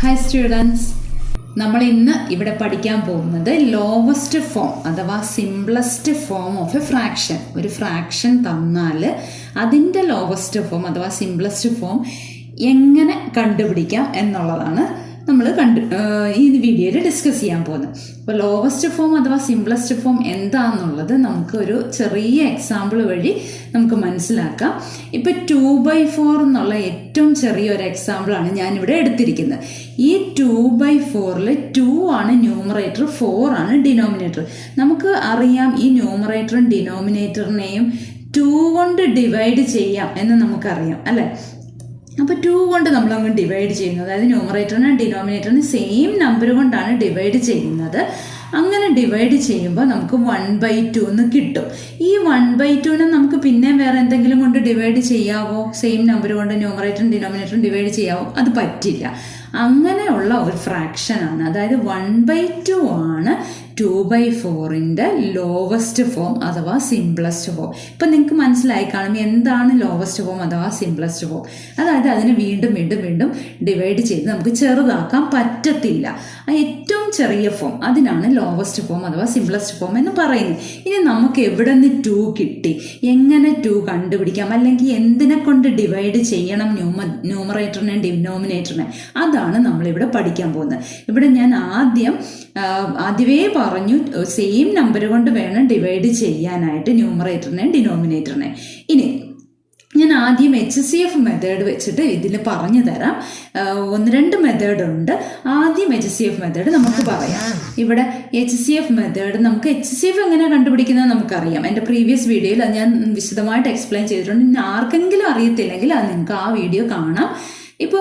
Hi students, നമ്മൾ ഇന്ന് ഇവിടെ പഠിക്കാൻ പോകുന്നത് ലോവസ്റ്റ് ഫോം അഥവാ simplest form of A fraction. ഒരു ഫ്രാക്ഷൻ തന്നാൽ അതിൻ്റെ ലോവസ്റ്റ് ഫോം അഥവാ സിംപ്ലസ്റ്റ് ഫോം എങ്ങനെ കണ്ടുപിടിക്കാം എന്നുള്ളതാണ് നമ്മൾ ഈ വീഡിയോയിൽ ഡിസ്കസ് ചെയ്യാൻ പോകുന്നത്. അപ്പോൾ ലോവസ്റ്റ് ഫോം അഥവാ സിംപ്ലസ്റ്റ് ഫോം എന്താണെന്നുള്ളത് നമുക്ക് ഒരു ചെറിയ എക്സാമ്പിൾ വഴി നമുക്ക് മനസ്സിലാക്കാം. ഇപ്പോൾ 2/4 എന്നുള്ള ഏറ്റവും ചെറിയൊരു എക്സാമ്പിളാണ് ഞാനിവിടെ എടുത്തിരിക്കുന്നത്. ഈ 2/4 2 ആണ് ന്യൂമറേറ്റർ, 4 ആണ് ഡിനോമിനേറ്റർ. നമുക്ക് അറിയാം ഈ ന്യൂമറേറ്ററും ഡിനോമിനേറ്ററിനെയും 2 കൊണ്ട് ഡിവൈഡ് ചെയ്യാം എന്ന് നമുക്കറിയാം അല്ലേ. അപ്പോൾ 2 കൊണ്ട് നമ്മളങ്ങ് ഡിവൈഡ് ചെയ്യുന്നത്, അതായത് ന്യൂമറേറ്ററിനും ഡിനോമിനേറ്ററിനും സെയിം നമ്പർ കൊണ്ടാണ് ഡിവൈഡ് ചെയ്യുന്നത്. അങ്ങനെ ഡിവൈഡ് ചെയ്യുമ്പോൾ നമുക്ക് 1/2 എന്ന് കിട്ടും. ഈ 1/2നെ നമുക്ക് പിന്നെ വേറെ എന്തെങ്കിലും കൊണ്ട് ഡിവൈഡ് ചെയ്യാവോ? സെയിം നമ്പർ കൊണ്ട് ന്യൂമറേറ്ററും ഡിനോമിനേറ്ററും ഡിവൈഡ് ചെയ്യാവോ? അത് പറ്റില്ല. അങ്ങനെയുള്ള ഒരു ഫ്രാക്ഷനാണ്, അതായത് 1/2 ആണ് 2/4ൻ്റെ ലോവസ്റ്റ് ഫോം അഥവാ സിംപ്ലസ്റ്റ് ഫോം. ഇപ്പം നിങ്ങൾക്ക് മനസ്സിലായി കാണും എന്താണ് ലോവസ്റ്റ് ഫോം അഥവാ സിംപ്ലസ്റ്റ് ഫോം. അതായത് അതിനെ വീണ്ടും വീണ്ടും വീണ്ടും ഡിവൈഡ് ചെയ്ത് നമുക്ക് ചെറുതാക്കാൻ പറ്റത്തില്ല. ആ ഏറ്റവും ചെറിയ ഫോം അതിനാണ് ലോവസ്റ്റ് ഫോം അഥവാ സിംപ്ലസ്റ്റ് ഫോം എന്ന് പറയുന്നത്. ഇനി നമുക്ക് എവിടെ നിന്ന് 2 കിട്ടി, എങ്ങനെ 2 കണ്ടുപിടിക്കാം, അല്ലെങ്കിൽ എന്തിനെ കൊണ്ട് ഡിവൈഡ് ചെയ്യണം ന്യൂമറേറ്ററിനെ ഡിനോമിനേറ്ററിനെ, അതാണ് നമ്മളിവിടെ പഠിക്കാൻ പോകുന്നത്. ഇവിടെ ഞാൻ ആദ്യമേ പറഞ്ഞു സെയിം നമ്പർ കൊണ്ട് വേണം ഡിവൈഡ് ചെയ്യാനായിട്ട് ന്യൂമറേറ്ററിനെ ഡിനോമിനേറ്ററിനെ. ഇനി ഞാൻ ആദ്യം HCF മെത്തേഡ് വെച്ചിട്ട് ഇതിൽ പറഞ്ഞു തരാം. 1-2 മെത്തേഡ് ഉണ്ട്. ആദ്യം HCF മെത്തേഡ് നമുക്ക് പറയാം. ഇവിടെ HCF മെത്തേഡ് നമുക്ക് HCF എങ്ങനെ കണ്ടുപിടിക്കുന്നത് നമുക്കറിയാം. എൻ്റെ പ്രീവിയസ് വീഡിയോയിൽ അത് ഞാൻ വിശദമായിട്ട് എക്സ്പ്ലെയിൻ ചെയ്തിട്ടുണ്ട്. ഇനി ആർക്കെങ്കിലും അറിയത്തില്ലെങ്കിൽ അത് നിങ്ങൾക്ക് ആ വീഡിയോ കാണാം. ഇപ്പോൾ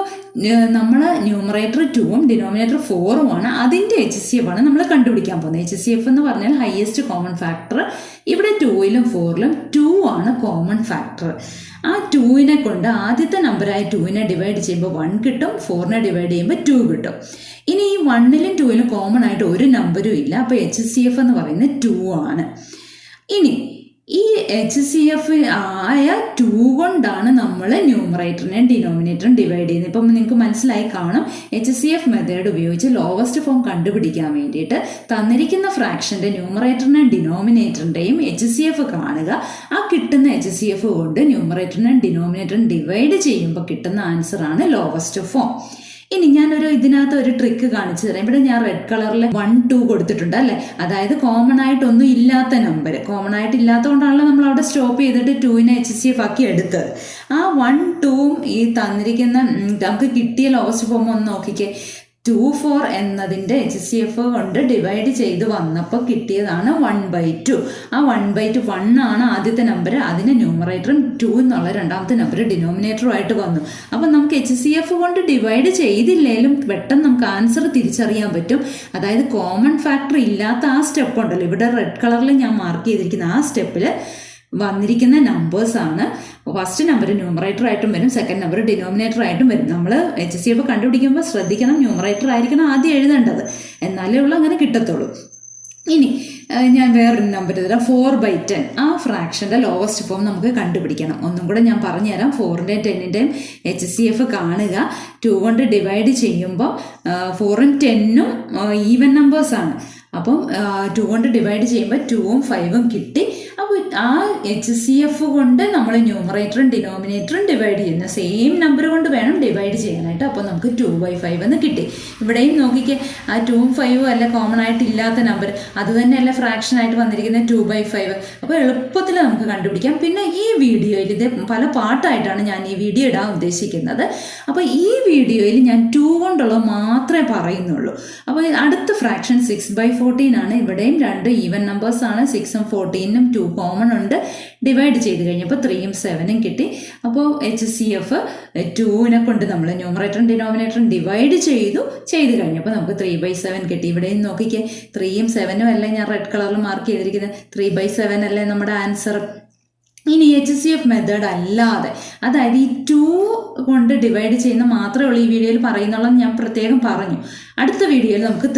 നമ്മൾ ന്യൂമറേറ്റർ 2ഉം ഡിനോമിനേറ്റർ 4ഉം ആണ്, അതിൻ്റെ HCF ആണ് നമ്മൾ കണ്ടുപിടിക്കാൻ പോകുന്നത്. HCF എന്ന് പറഞ്ഞാൽ ഹയസ്റ്റ് കോമൺ ഫാക്ടർ. ഇവിടെ 2ലും 4ലും 2 ആണ് കോമൺ ഫാക്ടർ. ആ 2നെ കൊണ്ട് ആദ്യത്തെ നമ്പറായ 2നെ ഡിവൈഡ് ചെയ്യുമ്പോൾ 1 കിട്ടും, 4നെ ഡിവൈഡ് ചെയ്യുമ്പോൾ 2 കിട്ടും. ഇനി ഈ 1ലും 2ലും കോമൺ ആയിട്ട് ഒരു നമ്പരും ഇല്ല, അപ്പോൾ HCF എന്ന് പറയുന്നത് 2 ആണ്. ഇനി ഈ HCF ആയ 2 കൊണ്ടാണ് നമ്മൾ ന്യൂമറേറ്ററിനെയും ഡിനോമിനേറ്ററും ഡിവൈഡ് ചെയ്യുന്നത്. ഇപ്പം നിങ്ങൾക്ക് മനസ്സിലായി കാണും. HCF മെത്തേഡ് ഉപയോഗിച്ച് ലോവസ്റ്റ് ഫോം കണ്ടുപിടിക്കാൻ വേണ്ടിയിട്ട് തന്നിരിക്കുന്ന ഫ്രാക്ഷൻ്റെ ന്യൂമറേറ്ററിനെയും ഡിനോമിനേറ്ററിൻ്റെയും HCF കാണുക. ആ കിട്ടുന്ന HCF കൊണ്ട് ന്യൂമറേറ്ററിനെയും ഡിനോമിനേറ്ററും ഡിവൈഡ് ചെയ്യുമ്പോൾ കിട്ടുന്ന ആൻസറാണ് ലോവസ്റ്റ് ഫോം. ഇനി ഞാനൊരു ഇതിനകത്ത് ഒരു ട്രിക്ക് കാണിച്ചു തരാം. ഇവിടെ ഞാൻ റെഡ് കളറിൽ 1, 2 കൊടുത്തിട്ടുണ്ട് അല്ലേ. അതായത് കോമൺ ആയിട്ടൊന്നും ഇല്ലാത്ത നമ്പർ, കോമൺ ആയിട്ട് ഇല്ലാത്തതുകൊണ്ടാണല്ലോ നമ്മൾ അവിടെ സ്റ്റോപ്പ് ചെയ്തിട്ട് 2നെ HCF ആക്കി എടുത്തത്. ആ 1, 2ഉം ഈ തന്നിരിക്കുന്ന നമുക്ക് കിട്ടിയ ലോവസ്റ്റ് ഫോം ഒന്ന് നോക്കിക്കേ. 2/4 എന്നതിൻ്റെ HCF കൊണ്ട് ഡിവൈഡ് ചെയ്ത് വന്നപ്പോൾ കിട്ടിയതാണ് 1/2. ആ 1/2 1 ആണ് ആദ്യത്തെ നമ്പർ, അതിന് ന്യൂമറേറ്ററും 2 എന്നുള്ള രണ്ടാമത്തെ നമ്പർ ഡിനോമിനേറ്ററുമായിട്ട് വന്നു. അപ്പം നമുക്ക് HCF കൊണ്ട് ഡിവൈഡ് ചെയ്തില്ലെങ്കിലും പെട്ടെന്ന് നമുക്ക് ആൻസർ തിരിച്ചറിയാൻ പറ്റും. അതായത് കോമൺ ഫാക്ടർ ഇല്ലാത്ത ആ സ്റ്റെപ്പ് ഉണ്ടല്ലോ, ഇവിടെ റെഡ് കളറിൽ ഞാൻ മാർക്ക് ചെയ്തിരിക്കുന്ന ആ സ്റ്റെപ്പിൽ വന്നിരിക്കുന്ന നമ്പേഴ്സാണ്. ഫസ്റ്റ് നമ്പർ ന്യൂമറേറ്റർ ആയിട്ടും വരും, സെക്കൻഡ് നമ്പർ ഡിനോമിനേറ്റർ ആയിട്ടും വരും. നമ്മൾ HCF കണ്ടുപിടിക്കുമ്പോൾ ശ്രദ്ധിക്കണം, ന്യൂമറേറ്റർ ആയിരിക്കണം ആദ്യം എഴുതേണ്ടത്, എന്നാലേ ഉള്ളൂ അങ്ങനെ കിട്ടത്തുള്ളൂ. ഇനി ഞാൻ വേറൊരു നമ്പർ തരാം, 4/10. ആ ഫ്രാക്ഷൻ്റെ ലോവസ്റ്റ് ഫോം നമുക്ക് കണ്ടുപിടിക്കണം. ഒന്നും കൂടെ ഞാൻ പറഞ്ഞുതരാം. 4ൻ്റെയും 10ൻ്റെയും HCF കാണുക. 2 കൊണ്ട് ഡിവൈഡ് ചെയ്യുമ്പോൾ 4ഉം 10ഉം ഈവൻ നമ്പേഴ്സാണ്. അപ്പം 2 കൊണ്ട് ഡിവൈഡ് ചെയ്യുമ്പോൾ 2ഉം 5ഉം കിട്ടി. അപ്പോൾ ആ HCF കൊണ്ട് നമ്മൾ ന്യൂമറേറ്ററും ഡിനോമിനേറ്ററും ഡിവൈഡ് ചെയ്യുന്ന സെയിം നമ്പർ കൊണ്ട് വേണം ഡിവൈഡ് ചെയ്യാനായിട്ട്. അപ്പോൾ നമുക്ക് 2/5 എന്ന് കിട്ടി. ഇവിടെയും നോക്കിക്കേ, ആ 2ഉം 5ഉം അല്ല കോമൺ ആയിട്ട് ഇല്ലാത്ത നമ്പർ, അത് തന്നെയല്ല ഫ്രാക്ഷനായിട്ട് വന്നിരിക്കുന്നത് 2/5. അപ്പോൾ എളുപ്പത്തിൽ നമുക്ക് കണ്ടുപിടിക്കാം. പിന്നെ ഈ വീഡിയോയിൽ ഇത് പല പാട്ടായിട്ടാണ് ഞാൻ ഈ വീഡിയോ ഇടാൻ ഉദ്ദേശിക്കുന്നത്. അപ്പോൾ ഈ വീഡിയോയിൽ ഞാൻ 2 കൊണ്ടുള്ളത് മാത്രമേ പറയുന്നുള്ളൂ. അപ്പോൾ അടുത്ത ഫ്രാക്ഷൻ 6/14 ആണ്. ഇവിടെയും 2 ഈവൻ നമ്പേഴ്സാണ്, 6ഉം 14ഉം 2 കോമൺ ഉണ്ട്. ഡിവൈഡ് ചെയ്ത് കഴിഞ്ഞപ്പോൾ 3ഉം 7ഉം കിട്ടി. അപ്പോൾ HCF 2നെ കൊണ്ട് നമ്മൾ ന്യൂമറേറ്ററും ഡിനോമിനേറ്ററും ഡിവൈഡ് ചെയ്ത് കഴിഞ്ഞപ്പോൾ നമുക്ക് 3/7 കിട്ടി. ഇവിടെയും നോക്കിക്കേ, 3ഉം 7ഉം അല്ലേ ഞാൻ റെഡ് കളറിൽ മാർക്ക് ചെയ്തിരിക്കുന്നത്, 3/7 അല്ലേ നമ്മുടെ ആൻസർ. ഇനി HCF മെത്തേഡ് അല്ലാതെ, അതായത് ഈ 2 കൊണ്ട് ഡിവൈഡ് ചെയ്യുന്ന മാത്രമേ ഉള്ളൂ ഈ വീഡിയോയിൽ പറയുന്നുള്ളത് ഞാൻ പ്രത്യേകം പറഞ്ഞു. അടുത്ത വീഡിയോയിൽ നമുക്ക്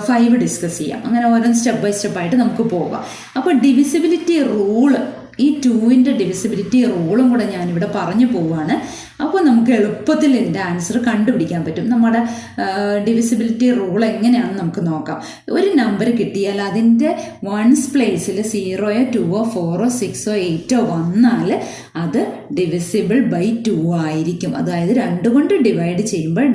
5 ഡിസ്കസ് ചെയ്യാം. അങ്ങനെ ഓരോ സ്റ്റെപ്പ് ബൈ സ്റ്റെപ്പായിട്ട് നമുക്ക് പോകാം. അപ്പോൾ ഡിവിസിബിലിറ്റി റൂള്, ഈ 2ൻ്റെ ഡിവിസിബിലിറ്റി റൂളും കൂടെ ഞാനിവിടെ പറഞ്ഞു പോവാണ്. അപ്പോൾ അപ്പോൾ നമുക്ക് എളുപ്പത്തിൽ ഇതിൻ്റെ ആൻസർ കണ്ടുപിടിക്കാൻ പറ്റും. നമ്മുടെ ഡിവിസിബിലിറ്റി റൂൾ എങ്ങനെയാണെന്ന് നമുക്ക് നോക്കാം. ഒരു നമ്പർ കിട്ടിയാൽ അതിൻ്റെ വൺസ് പ്ലേസിൽ 0, 2, 4, 6, 8 വന്നാൽ അത് ഡിവിസിബിൾ ബൈ 2 ആയിരിക്കും. അതായത് 2 കൊണ്ട് ഡിവൈഡ് ചെയ്യുമ്പോൾ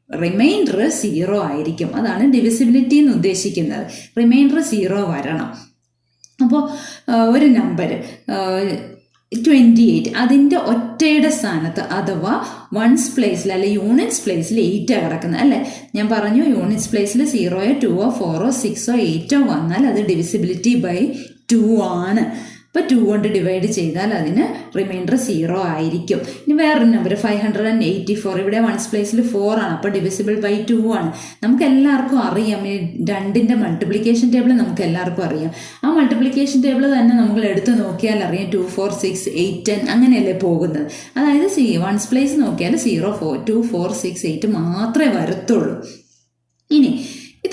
റിമൈൻഡർ 0 ആയിരിക്കും. അതാണ് ഡിവിസിബിലിറ്റി എന്ന് ഉദ്ദേശിക്കുന്നത്. റിമൈൻഡർ 0 വരണം. അപ്പോൾ ഒരു നമ്പർ 28 അതിൻ്റെ ഒറ്റയുടെ സ്ഥാനത്ത് അഥവാ വൺസ് പ്ലേസിൽ അല്ലെ യൂണിറ്റ്സ് പ്ലേസിൽ 8 കിടക്കുന്നത് അല്ലേ. ഞാൻ പറഞ്ഞു യൂണിറ്റ്സ് പ്ലേസിൽ 0, 2, 4, 6, 8 വന്നാൽ അത് ഡിവിസിബിലിറ്റി ബൈ 2 ആണ്. അപ്പോൾ 2 കൊണ്ട് ഡിവൈഡ് ചെയ്താൽ അതിന് റിമൈൻഡർ 0 ആയിരിക്കും. ഇനി വേറൊരു നമ്പർ 584 ഇവിടെ വൺസ് പ്ലേസിൽ 4 ആണ്. അപ്പോൾ ഡിവിസിബിൾ ബൈ 2 ആണ്. നമുക്ക് എല്ലാവർക്കും അറിയാം ഈ 2ൻ്റെ മൾട്ടിപ്ലിക്കേഷൻ ടേബിൾ നമുക്ക് എല്ലാവർക്കും അറിയാം. ആ മൾട്ടിപ്ലിക്കേഷൻ ടേബിൾ തന്നെ നമ്മൾ എടുത്ത് നോക്കിയാൽ അറിയാം 2, 4, 6, 8, 10 അങ്ങനെയല്ലേ പോകുന്നത്. അതായത് വൺസ് പ്ലേസ് നോക്കിയാൽ 0, 4, 2, 4, 6, 8 മാത്രമേ വരത്തുള്ളൂ. ഇനി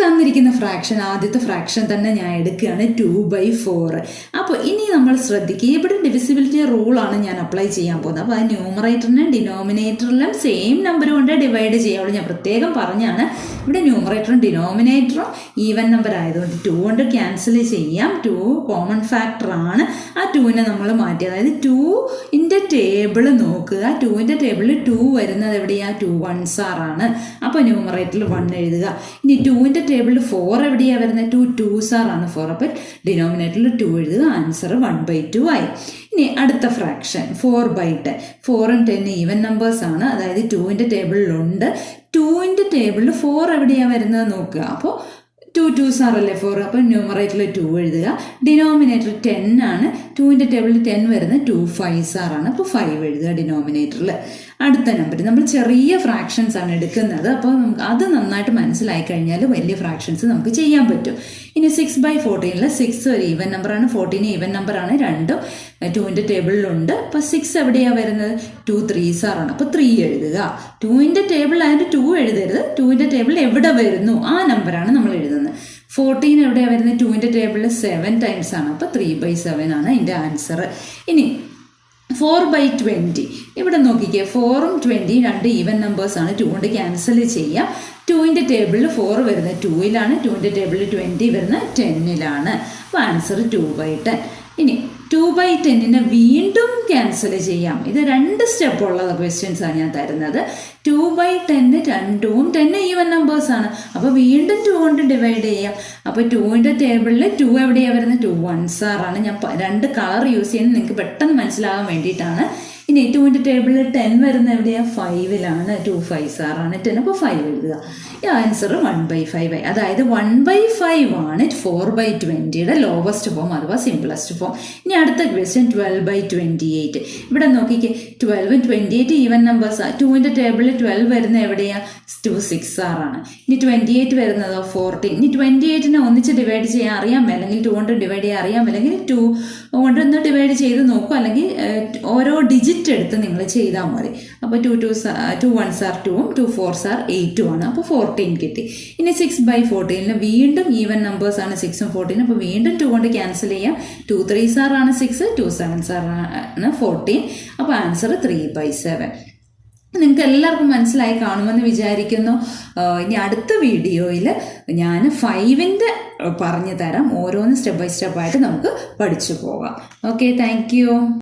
തന്നിരിക്കുന്ന ഫ്രാക്ഷൻ ആദ്യത്തെ ഫ്രാക്ഷൻ തന്നെ ഞാൻ എടുക്കുകയാണ് 2/4. അപ്പോൾ ഇനി നമ്മൾ ശ്രദ്ധിക്കുക, ഇവിടെ ഡിവിസിബിലിറ്റി റൂളാണ് ഞാൻ അപ്ലൈ ചെയ്യാൻ പോകുന്നത്. അപ്പോൾ ആ ന്യൂമറേറ്ററിനും ഡിനോമിനേറ്ററിലും സെയിം നമ്പർ കൊണ്ട് ഡിവൈഡ് ചെയ്യാവുള്ളൂ. ഞാൻ പ്രത്യേകം പറഞ്ഞാണ് ഇവിടെ ന്യൂമറേറ്ററും ഡിനോമിനേറ്ററും ഈവൻ നമ്പർ ആയതുകൊണ്ട് 2 കൊണ്ട് ക്യാൻസൽ ചെയ്യാം. 2 കോമൺ ഫാക്ടറാണ്. ആ 2നെ നമ്മൾ മാറ്റി, അതായത് 2ൻ്റെ ടേബിൾ നോക്കുക. 2ൻ്റെ ടേബിളിൽ 2 വരുന്നത് എവിടെയാണ്? 2 1s ആണ്. അപ്പോൾ ന്യൂമറേറ്ററിൽ 1 എഴുതുക. ഇനി 2ൻ്റെ ടേബിളിൽ 4 എവിടെയാണ് വരുന്നത്? 2 2s ആണ് 4. അപ്പോൾ ഡിനോമിനേറ്ററിൽ 2 എഴുതുക. ആൻസർ 1/2 ആയി. ഇനി അടുത്ത ഫ്രാക്ഷൻ 4/10. 4ഉം 10 ഈവൻ നമ്പേഴ്സ് ആണ്. അതായത് 2ൻ്റെ ടേബിളിലുണ്ട്. 2ൻ്റെ ടേബിളിൽ 4 എവിടെയാണ് വരുന്നത് നോക്കുക. അപ്പോൾ 2 2s അല്ലേ 4. അപ്പോൾ ന്യൂമറേറ്ററിൽ 2 എഴുതുക. ഡിനോമിനേറ്റർ 10 ആണ്. 2ൻ്റെ ടേബിളിൽ 10 വരുന്നത് 2 5s ആണ്. അപ്പോൾ 5 എഴുതുക ഡിനോമിനേറ്ററിൽ. അടുത്ത നമ്പർ നമ്മൾ ചെറിയ ഫ്രാക്ഷൻസ് ആണ് എടുക്കുന്നത്. അപ്പോൾ നമുക്ക് അത് നന്നായിട്ട് മനസ്സിലായി കഴിഞ്ഞാൽ വലിയ ഫ്രാക്ഷൻസ് നമുക്ക് ചെയ്യാൻ പറ്റും. ഇനി 6/14 6 ഒരു ഈവൻ നമ്പറാണ്, 14 ഈവൻ നമ്പറാണ്. രണ്ടും 2ൻ്റെ ടേബിളിലുണ്ട്. അപ്പോൾ 6 എവിടെയാണ് വരുന്നത്? 2 3s ആണ്. അപ്പോൾ 3 എഴുതുക. 2ൻ്റെ ടേബിൾ ആയിട്ട് 2 എഴുതരുത്. 2ൻ്റെ ടേബിളിൽ എവിടെ വരുന്നു ആ നമ്പറാണ് നമ്മൾ എഴുതുന്നത്. 14 എവിടെയാണ് വരുന്നത്? 2ൻ്റെ ടേബിളിൽ 7 ടൈംസ് ആണ്. അപ്പോൾ 3/7 ആണ് ഇതിൻ്റെ ആൻസർ. ഇനി 4/20 ഇവിടെ നോക്കിക്കേ. 4ഉം 20 രണ്ട് ഈവൻ നമ്പേഴ്സാണ്. 2 കൊണ്ട് ക്യാൻസൽ ചെയ്യാം. 2ൻ്റെ ടേബിളിൽ 4 വരുന്നത് 2ലാണ്. 2ൻ്റെ ടേബിളിൽ 20 വരുന്നത് 10ലാണ്. അപ്പോൾ ആൻസർ 2/10. ഇനി 2/10നെ വീണ്ടും ക്യാൻസൽ ചെയ്യാം. ഇത് 2 സ്റ്റെപ്പ് ഉള്ള ക്വസ്റ്റ്യൻസാണ് ഞാൻ തരുന്നത്. 2/10 2ഉം 10 ഈവൻ നമ്പേഴ്സാണ്. അപ്പോൾ വീണ്ടും 2 കൊണ്ട് ഡിവൈഡ് ചെയ്യാം. അപ്പോൾ 2ൻ്റെ ടേബിളിൽ 2 എവിടെയാണ് വരുന്നത്? 2 1s ആണ്. ഞാൻ 2 കളർ യൂസ് ചെയ്യുന്നത് നിങ്ങൾക്ക് പെട്ടെന്ന് മനസ്സിലാകാൻ വേണ്ടിയിട്ടാണ്. ഇനി 2ൻ്റെ ടേബിളിൽ 10 വരുന്നത് എവിടെയാണ്? 5ലാണ്. 2 5s ആണ് 10. അപ്പോൾ 5 എഴുതുക. ഈ ആൻസർ 1/5 ആയി. അതായത് 1/5 ആണ് 4/20യുടെ ലോവസ്റ്റ് ഫോം അഥവാ സിംപ്ലസ്റ്റ് ഫോം. ഇനി അടുത്ത ക്വസ്റ്റ്യൻ 12/28. ഇവിടെ നോക്കിക്കേ. 12ഉം 28 ഈവൻ നമ്പേഴ്സ്. 2ൻ്റെ ടേബിളിൽ 12 വരുന്നത് എവിടെയാണ്? 2 6s ആണ്. ഇനി 28 വരുന്നതോ 14. ഇനി 28നെ ഒന്നിച്ച് ഡിവൈഡ് ചെയ്യാൻ അറിയാം, അല്ലെങ്കിൽ 2 കൊണ്ട് ഡിവൈഡ് ചെയ്യാൻ അറിയാം, അല്ലെങ്കിൽ 2 കൊണ്ടൊന്ന് ഡിവൈഡ് ചെയ്ത് നോക്കും, അല്ലെങ്കിൽ ഓരോ ഡിജിറ്റ് എടുത്ത് നിങ്ങൾ ചെയ്താൽ മതി. അപ്പോൾ 2 1s are 2ഉം 2 4s are 8ഉം ആണ്. അപ്പോൾ 14 കിട്ടി. ഇനി 6/14 വീണ്ടും ഈവൻ നമ്പേഴ്സാണ് 6ഉം 14. അപ്പോൾ വീണ്ടും 2 കൊണ്ട് ക്യാൻസൽ ചെയ്യാം. 2 3s ആണ് 6, 2 7s ആണ് 14. അപ്പോൾ ആൻസർ 3/7. നിങ്ങൾക്ക് എല്ലാവർക്കും മനസ്സിലായി കാണുമെന്ന് വിചാരിക്കുന്നു. ഇനി അടുത്ത വീഡിയോയിൽ ഞാൻ 5ൻ്റെ പറഞ്ഞു തരാം. ഓരോന്ന് സ്റ്റെപ്പ് ബൈ സ്റ്റെപ്പായിട്ട് നമുക്ക് പഠിച്ചു പോകാം. Okay, thank you.